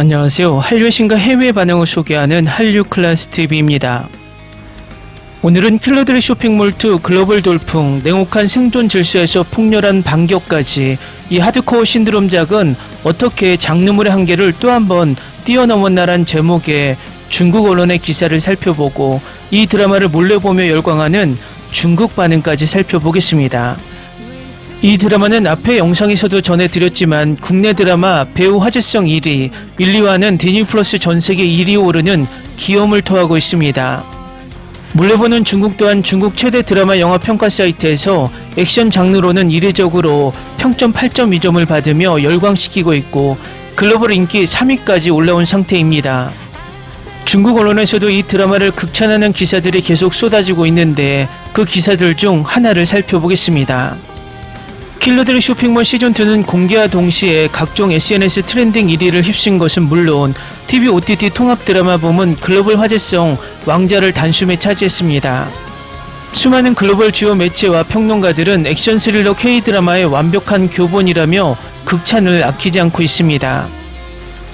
안녕하세요. 한류의 신과 해외 반응을 소개하는 한류클래스TV입니다. 오늘은 킬러들의 쇼핑몰2 글로벌 돌풍, 냉혹한 생존 질서에서 폭렬한 반격까지 이 하드코어 신드롬작은 어떻게 장르물의 한계를 또 한 번 뛰어넘었나란 제목의 중국 언론의 기사를 살펴보고 이 드라마를 몰래 보며 열광하는 중국 반응까지 살펴보겠습니다. 이 드라마는 앞의 영상에서도 전해드렸지만 국내 드라마 배우 화제성 1위, 밀리와는 디즈니 플러스 전세계 1위에 오르는 기염을 토하고 있습니다. 몰래보는 중국 또한 중국 최대 드라마 영화 평가 사이트에서 액션 장르로는 이례적으로 평점 8.2점을 받으며 열광시키고 있고 글로벌 인기 3위까지 올라온 상태입니다. 중국 언론에서도 이 드라마를 극찬하는 기사들이 계속 쏟아지고 있는데 그 기사들 중 하나를 살펴보겠습니다. 킬러들의 쇼핑몰 시즌2는 공개와 동시에 각종 SNS 트렌딩 1위를 휩쓴 것은 물론 TV OTT 통합 드라마 부문 글로벌 화제성 왕자를 단숨에 차지했습니다. 수많은 글로벌 주요 매체와 평론가들은 액션 스릴러 K-드라마의 완벽한 교본이라며 극찬을 아끼지 않고 있습니다.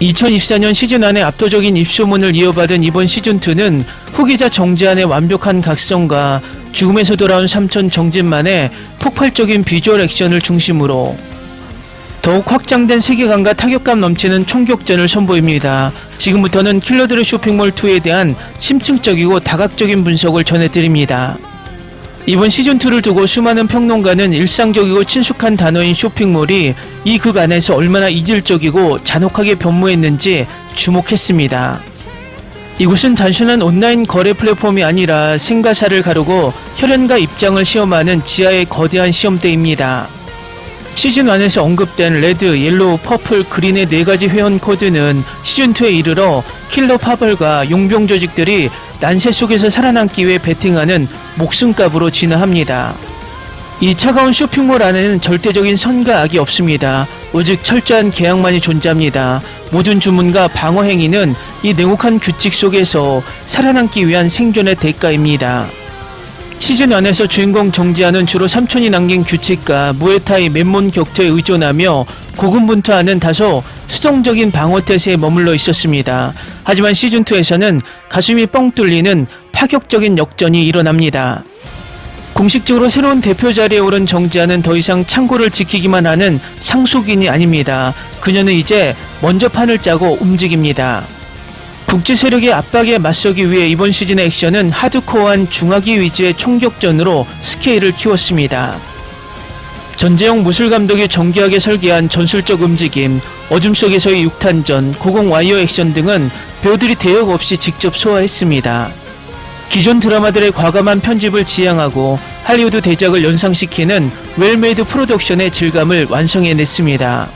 2024년 시즌1의 압도적인 입소문을 이어받은 이번 시즌2는 후기자 정지한의 완벽한 각성과 죽음에서 돌아온 삼촌 정진만의 폭발적인 비주얼 액션을 중심으로 더욱 확장된 세계관과 타격감 넘치는 총격전을 선보입니다. 지금부터는 킬러들의 쇼핑몰2에 대한 심층적이고 다각적인 분석을 전해드립니다. 이번 시즌2를 두고 수많은 평론가는 일상적이고 친숙한 단어인 쇼핑몰이 이 극 안에서 얼마나 이질적이고 잔혹하게 변모했는지 주목했습니다. 이곳은 단순한 온라인 거래 플랫폼이 아니라 생과 사를 가르고 혈연과 입장을 시험하는 지하의 거대한 시험대입니다. 시즌1에서 언급된 레드, 옐로우, 퍼플, 그린의 4가지 회원 코드는 시즌2에 이르러 킬러 파벌과 용병 조직들이 난세 속에서 살아남기 위해 베팅하는 목숨값으로 진화합니다. 이 차가운 쇼핑몰 안에는 절대적인 선과 악이 없습니다. 오직 철저한 계약만이 존재합니다. 모든 주문과 방어 행위는 이 냉혹한 규칙 속에서 살아남기 위한 생존의 대가입니다. 시즌1에서 주인공 정지한은 주로 삼촌이 남긴 규칙과 무에타이 맨몸 격투에 의존하며 고군분투하는 다소 수동적인 방어태세에 머물러 있었습니다. 하지만 시즌2에서는 가슴이 뻥 뚫리는 파격적인 역전이 일어납니다. 공식적으로 새로운 대표 자리에 오른 정지한은 더 이상 창고를 지키기만 하는 상속인이 아닙니다. 그녀는 이제 먼저 판을 짜고 움직입니다. 국제 세력의 압박에 맞서기 위해 이번 시즌의 액션은 하드코어한 중화기 위주의 총격전으로 스케일을 키웠습니다. 전재영 무술 감독이 정교하게 설계한 전술적 움직임, 어둠 속에서의 육탄전, 고공 와이어 액션 등은 배우들이 대역 없이 직접 소화했습니다. 기존 드라마들의 과감한 편집을 지향하고 할리우드 대작을 연상시키는 웰메이드 프로덕션의 질감을 완성해냈습니다.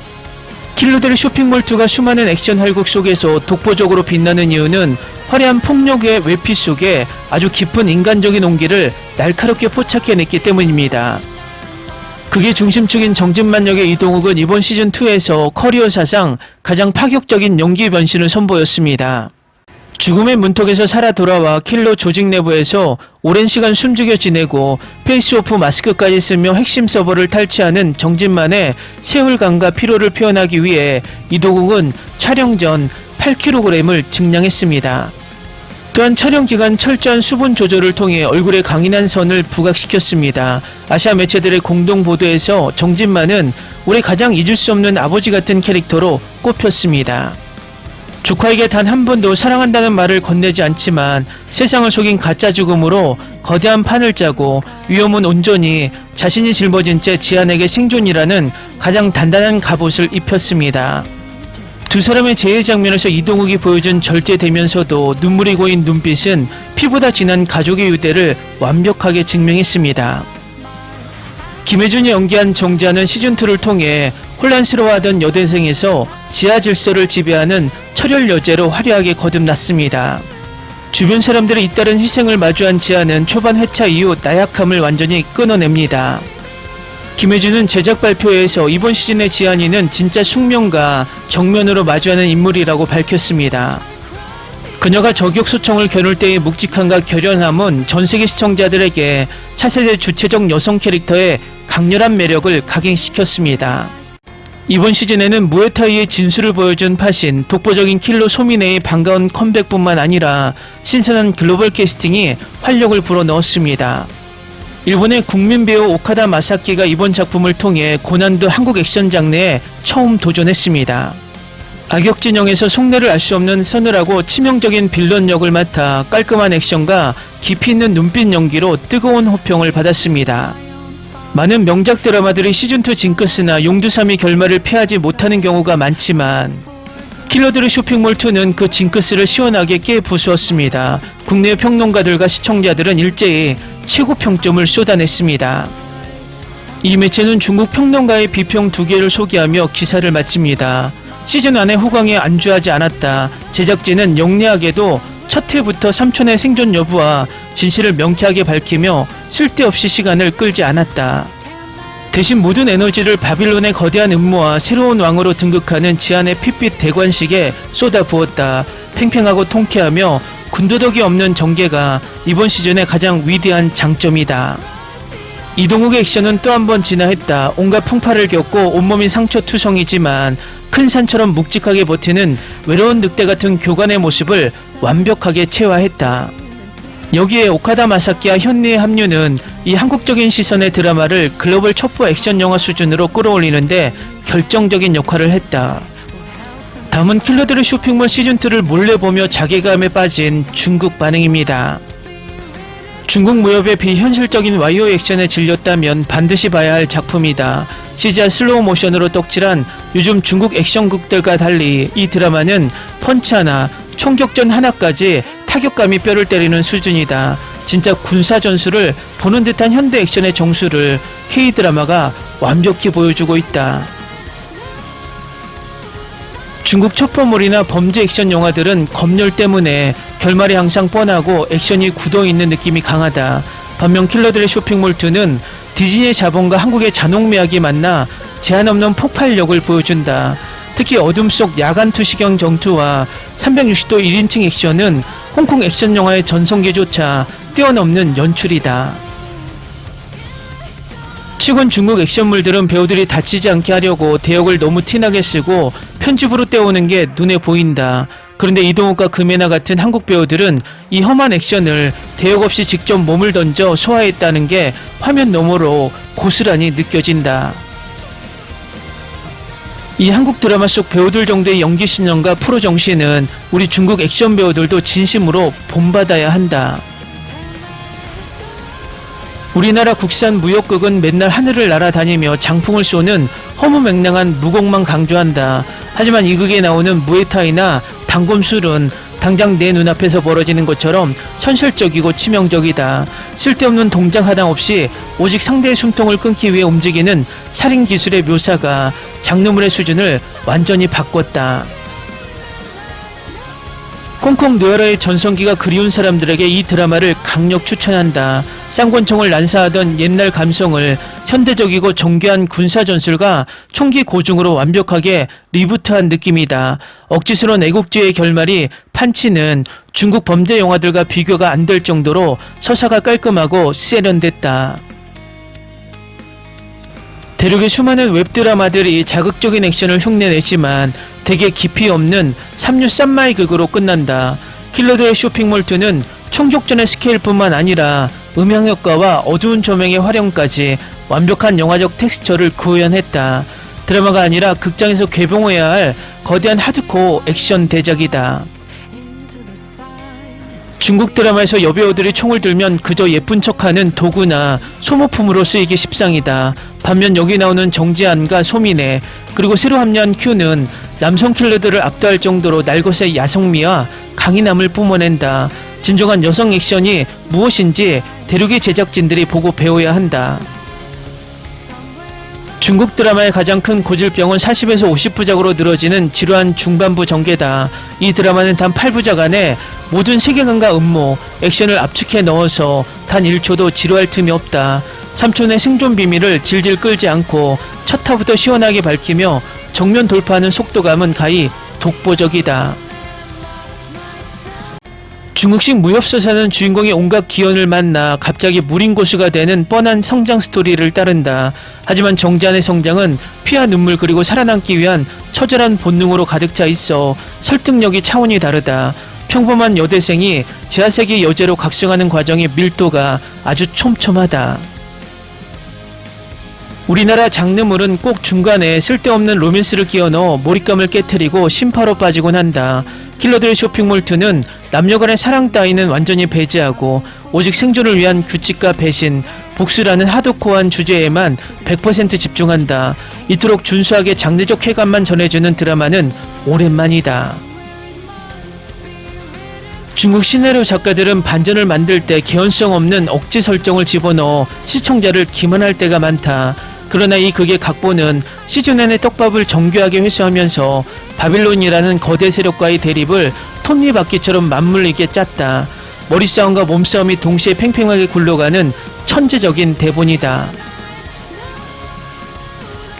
킬러들의 쇼핑몰2가 수많은 액션 활극 속에서 독보적으로 빛나는 이유는 화려한 폭력의 외피 속에 아주 깊은 인간적인 온기를 날카롭게 포착해냈기 때문입니다. 극의 중심축인 정진만 역의 이동욱은 이번 시즌2에서 커리어 사상 가장 파격적인 연기 변신을 선보였습니다. 죽음의 문턱에서 살아 돌아와 킬러 조직 내부에서 오랜 시간 숨죽여 지내고 페이스오프 마스크까지 쓰며 핵심 서버를 탈취하는 정진만의 세월감과 피로를 표현하기 위해 이동욱은 촬영 전 8kg을 증량했습니다. 또한 촬영 기간 철저한 수분 조절을 통해 얼굴에 강인한 선을 부각시켰습니다. 아시아 매체들의 공동 보도에서 정진만은 올해 가장 잊을 수 없는 아버지 같은 캐릭터로 꼽혔습니다. 조카에게 단 한 번도 사랑한다는 말을 건네지 않지만 세상을 속인 가짜 죽음으로 거대한 판을 짜고 위험은 온전히 자신이 짊어진 채 지한에게 생존이라는 가장 단단한 갑옷을 입혔습니다. 두 사람의 재해 장면에서 이동욱이 보여준 절제되면서도 눈물이 고인 눈빛은 피보다 진한 가족의 유대를 완벽하게 증명했습니다. 김혜준이 연기한 정지한은 시즌2를 통해 혼란스러워하던 여대생에서 지하 질서를 지배하는 철혈 여제로 화려하게 거듭났습니다. 주변 사람들의 잇따른 희생을 마주한 지한은 초반 회차 이후 나약함을 완전히 끊어냅니다. 김혜준은 제작 발표회에서 이번 시즌의 지한이는 진짜 숙명과 정면으로 마주하는 인물이라고 밝혔습니다. 그녀가 저격 소총을 겨눌 때의 묵직함과 결연함은 전세계 시청자들에게 차세대 주체적 여성 캐릭터의 강렬한 매력을 각인시켰습니다. 이번 시즌에는 무에타이의 진수를 보여준 파신, 독보적인 킬러 소미네의 반가운 컴백뿐만 아니라 신선한 글로벌 캐스팅이 활력을 불어넣었습니다. 일본의 국민 배우 오카다 마사키가 이번 작품을 통해 고난도 한국 액션 장르에 처음 도전했습니다. 악역 진영에서 속내를 알 수 없는 서늘하고 치명적인 빌런 역을 맡아 깔끔한 액션과 깊이 있는 눈빛 연기로 뜨거운 호평을 받았습니다. 많은 명작 드라마들이 시즌2 징크스나 용두삼이 결말을 피하지 못하는 경우가 많지만 킬러들의 쇼핑몰2는 그 징크스를 시원하게 깨부수었습니다. 국내 평론가들과 시청자들은 일제히 최고 평점을 쏟아냈습니다. 이 매체는 중국 평론가의 비평 2개를 소개하며 기사를 마칩니다. 시즌 안에 후광에 안주하지 않았다. 제작진은 영리하게도 첫 회부터 삼촌의 생존 여부와 진실을 명쾌하게 밝히며 쓸데없이 시간을 끌지 않았다. 대신 모든 에너지를 바빌론의 거대한 음모와 새로운 왕으로 등극하는 지안의 핏빛 대관식에 쏟아부었다. 팽팽하고 통쾌하며 군더더기 없는 전개가 이번 시즌의 가장 위대한 장점이다. 이동욱의 액션은 또 한 번 진화했다. 온갖 풍파를 겪고 온몸이 상처투성이지만 큰 산처럼 묵직하게 버티는 외로운 늑대 같은 교관의 모습을 완벽하게 체화했다. 여기에 오카다 마사키와 현리의 합류는 이 한국적인 시선의 드라마를 글로벌 첩보 액션 영화 수준으로 끌어올리는데 결정적인 역할을 했다. 다음은 킬러들의 쇼핑몰 시즌2를 몰래 보며 자괴감에 빠진 중국 반응입니다. 중국 무협의 비현실적인 와이어 액션에 질렸다면 반드시 봐야 할 작품이다. CGI 슬로우 모션으로 떡칠한 요즘 중국 액션극들과 달리 이 드라마는 펀치 하나, 총격전 하나까지 타격감이 뼈를 때리는 수준이다. 진짜 군사 전술을 보는 듯한 현대 액션의 정수를 K-드라마가 완벽히 보여주고 있다. 중국 첩보물이나 범죄 액션 영화들은 검열 때문에 결말이 항상 뻔하고 액션이 굳어있는 느낌이 강하다. 반면 킬러들의 쇼핑몰2는 디즈니의 자본과 한국의 잔혹매학이 만나 제한 없는 폭발력을 보여준다. 특히 어둠 속 야간 투시경 전투와 360도 1인칭 액션은 홍콩 액션 영화의 전성기조차 뛰어넘는 연출이다. 최근 중국 액션물들은 배우들이 다치지 않게 하려고 대역을 너무 티나게 쓰고 편집으로 떼오는 게 눈에 보인다. 그런데 이동욱과 금혜나 같은 한국 배우들은 이 험한 액션을 대역 없이 직접 몸을 던져 소화했다는 게 화면 너머로 고스란히 느껴진다. 이 한국 드라마 속 배우들 정도의 연기 신념과 프로 정신은 우리 중국 액션 배우들도 진심으로 본받아야 한다. 우리나라 국산 무역극은 맨날 하늘을 날아다니며 장풍을 쏘는 허무맹랑한 무공만 강조한다. 하지만 이 극에 나오는 무에타이나 단검술은 당장 내 눈앞에서 벌어지는 것처럼 현실적이고 치명적이다. 쓸데없는 동작 하나 없이 오직 상대의 숨통을 끊기 위해 움직이는 살인 기술의 묘사가 장르물의 수준을 완전히 바꿨다. 홍콩 느와르의 전성기가 그리운 사람들에게 이 드라마를 강력 추천한다. 쌍권총을 난사하던 옛날 감성을 현대적이고 정교한 군사 전술과 총기 고증으로 완벽하게 리부트한 느낌이다. 억지스러운 애국주의의 결말이 판치는 중국 범죄 영화들과 비교가 안 될 정도로 서사가 깔끔하고 세련됐다. 대륙의 수많은 웹드라마들이 자극적인 액션을 흉내내지만 대개 깊이 없는 삼류 쌈마이 극으로 끝난다. 킬러들의 쇼핑몰2는 총격전의 스케일뿐만 아니라 음향효과와 어두운 조명의 활용까지 완벽한 영화적 텍스처를 구현했다. 드라마가 아니라 극장에서 개봉해야 할 거대한 하드코어 액션 대작이다. 중국 드라마에서 여배우들이 총을 들면 그저 예쁜 척하는 도구나 소모품으로 쓰이기 십상이다. 반면 여기 나오는 정지한과 소민혜 그리고 새로 합류한 큐는 남성 킬러들을 압도할 정도로 날것의 야성미와 강인함을 뿜어낸다. 진정한 여성 액션이 무엇인지 대륙의 제작진들이 보고 배워야 한다. 중국 드라마의 가장 큰 고질병은 40에서 50부작으로 늘어지는 지루한 중반부 전개다. 이 드라마는 단 8부작 안에 모든 세계관과 음모, 액션을 압축해 넣어서 단 1초도 지루할 틈이 없다. 삼촌의 생존 비밀을 질질 끌지 않고 첫 화부터 시원하게 밝히며 정면 돌파하는 속도감은 가히 독보적이다. 중국식 무협소사는 주인공이 온갖 기연을 만나 갑자기 무림고수가 되는 뻔한 성장 스토리를 따른다. 하지만 정지안의 성장은 피와 눈물 그리고 살아남기 위한 처절한 본능으로 가득 차 있어 설득력이 차원이 다르다. 평범한 여대생이 제4세기 여제로 각성하는 과정의 밀도가 아주 촘촘하다. 우리나라 장르물은 꼭 중간에 쓸데없는 로맨스를 끼워넣어 몰입감을 깨트리고 심파로 빠지곤 한다. 킬러들의 쇼핑몰 2는 남녀간의 사랑 따위는 완전히 배제하고 오직 생존을 위한 규칙과 배신, 복수라는 하드코어한 주제에만 100% 집중한다. 이토록 준수하게 장르적 쾌감만 전해주는 드라마는 오랜만이다. 중국 시나리오 작가들은 반전을 만들 때 개연성 없는 억지 설정을 집어넣어 시청자를 기만할 때가 많다. 그러나 이 극의 각본은 시즌 내내 떡밥을 정교하게 회수하면서 바빌론이라는 거대 세력과의 대립을 톱니바퀴처럼 맞물리게 짰다. 머리싸움과 몸싸움이 동시에 팽팽하게 굴러가는 천재적인 대본이다.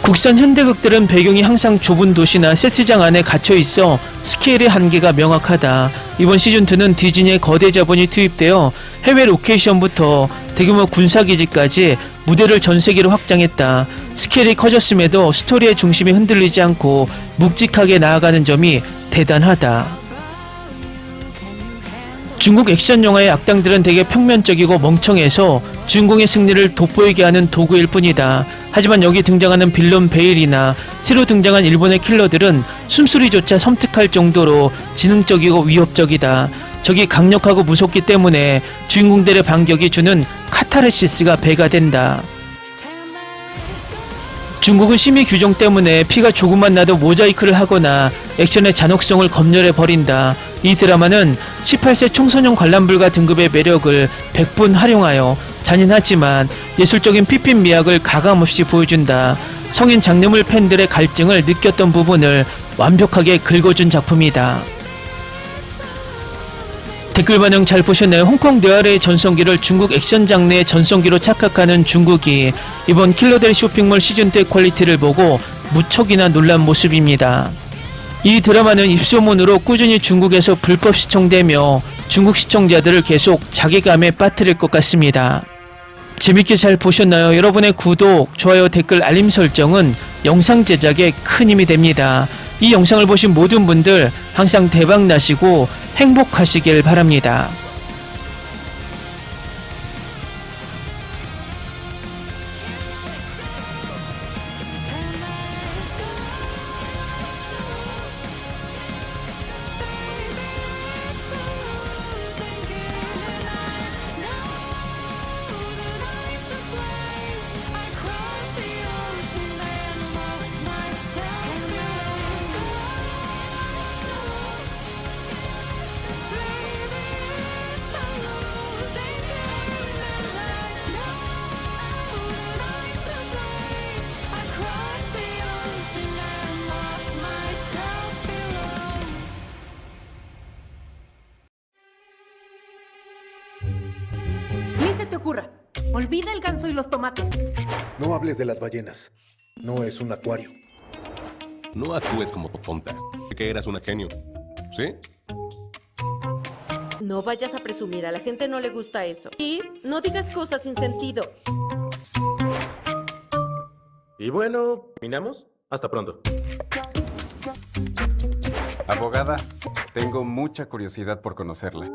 국산 현대극들은 배경이 항상 좁은 도시나 세트장 안에 갇혀있어 스케일의 한계가 명확하다. 이번 시즌2는 디즈니의 거대 자본이 투입되어 해외 로케이션부터 대규모 군사기지까지 무대를 전세계로 확장했다. 스케일이 커졌음에도 스토리의 중심이 흔들리지 않고 묵직하게 나아가는 점이 대단하다. 중국 액션 영화의 악당들은 대개 평면적이고 멍청해서 주인공의 승리를 돋보이게 하는 도구일 뿐이다. 하지만 여기 등장하는 빌런 베일이나 새로 등장한 일본의 킬러들은 숨소리조차 섬뜩할 정도로 지능적이고 위협적이다. 적이 강력하고 무섭기 때문에 주인공들의 반격이 주는 카타르시스가 배가 된다. 중국은 심의 규정 때문에 피가 조금만 나도 모자이크를 하거나 액션의 잔혹성을 검열해 버린다. 이 드라마는 18세 청소년 관람불가 등급의 매력을 100분 활용하여 잔인하지만 예술적인 피핀 미학을 가감없이 보여준다. 성인 장르물 팬들의 갈증을 느꼈던 부분을 완벽하게 긁어준 작품이다. 댓글 반응 잘 보셨나요? 홍콩 느와르의 전성기를 중국 액션 장르의 전성기로 착각하는 중국이 이번 킬러들 쇼핑몰 시즌2의 퀄리티를 보고 무척이나 놀란 모습입니다. 이 드라마는 입소문으로 꾸준히 중국에서 불법 시청되며 중국 시청자들을 계속 자괴감에 빠뜨릴 것 같습니다. 재밌게 잘 보셨나요? 여러분의 구독, 좋아요, 댓글, 알림 설정은 영상 제작에 큰 힘이 됩니다. 이 영상을 보신 모든 분들 항상 대박 나시고 행복하시길 바랍니다. Ni se te ocurra. Olvida el ganso y los tomates. No hables de las ballenas. No es un acuario. No actúes como tonta. Que eras una genio. ¿Sí? No vayas a presumir, a la gente no le gusta eso. Y no digas cosas sin sentido. Y bueno, ¿terminamos? Hasta pronto. Abogada, tengo mucha curiosidad por conocerla.